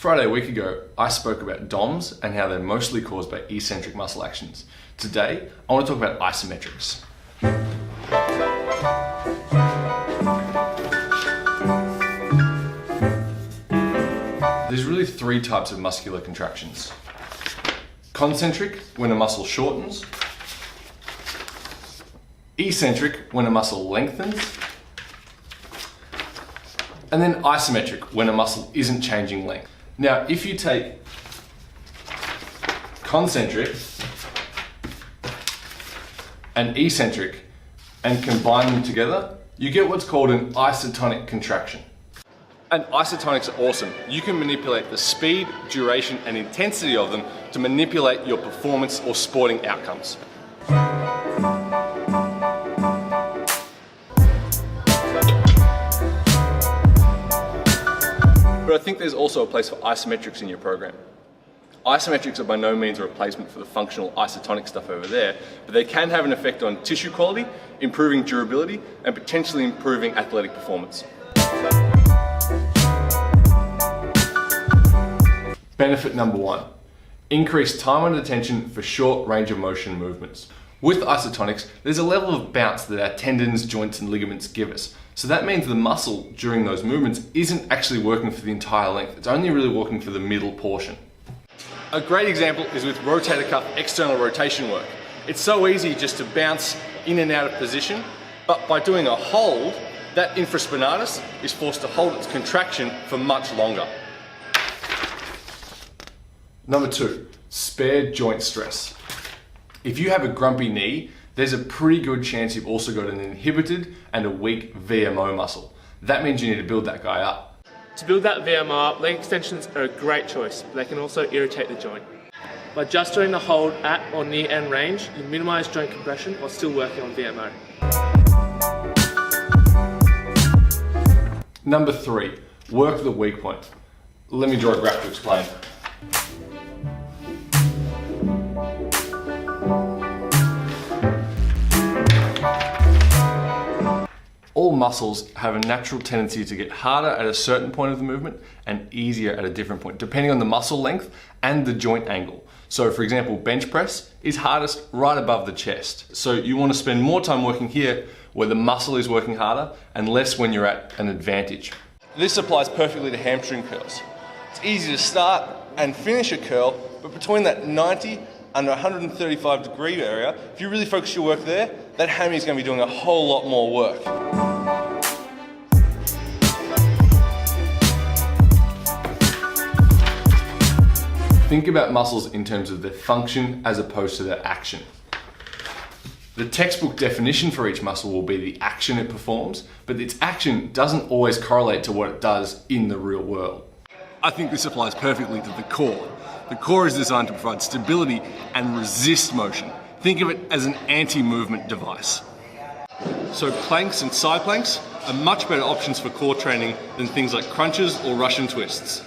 Friday a week ago, I spoke about DOMs and how they're mostly caused by eccentric muscle actions. Today, I want to talk about isometrics. There's really three types of muscular contractions. Concentric, when a muscle shortens. Eccentric, when a muscle lengthens. And then isometric, when a muscle isn't changing length. Now, if you take concentric and eccentric and combine them together, you get what's called an isotonic contraction. And isotonics are awesome. You can manipulate the speed, duration, and intensity of them to manipulate your performance or sporting outcomes. But I think there's also a place for isometrics in your program. Isometrics are by no means a replacement for the functional isotonic stuff over there, but they can have an effect on tissue quality, improving durability, and potentially improving athletic performance. Benefit number one, increase time under tension for short range of motion movements. With isotonics, there's a level of bounce that our tendons, joints, and ligaments give us. So that means the muscle during those movements isn't actually working for the entire length. It's only really working for the middle portion. A great example is with rotator cuff external rotation work. It's so easy just to bounce in and out of position, but by doing a hold, that infraspinatus is forced to hold its contraction for much longer. Number two, spare joint stress. If you have a grumpy knee, there's a pretty good chance you've also got an inhibited and a weak VMO muscle. That means you need to build that guy up. To build that VMO up, leg extensions are a great choice, but they can also irritate the joint. By just doing the hold at or near end range, you minimize joint compression while still working on VMO. Number three, work the weak point. Let me draw a graph to explain. All muscles have a natural tendency to get harder at a certain point of the movement and easier at a different point, depending on the muscle length and the joint angle. So for example, bench press is hardest right above the chest. So you want to spend more time working here where the muscle is working harder and less when you're at an advantage. This applies perfectly to hamstring curls. It's easy to start and finish a curl, but between that 90 and 135 degree area, if you really focus your work there, that hammy is going to be doing a whole lot more work. Think about muscles in terms of their function as opposed to their action. The textbook definition for each muscle will be the action it performs, but its action doesn't always correlate to what it does in the real world. I think this applies perfectly to the core. The core is designed to provide stability and resist motion. Think of it as an anti-movement device. So planks and side planks are much better options for core training than things like crunches or Russian twists.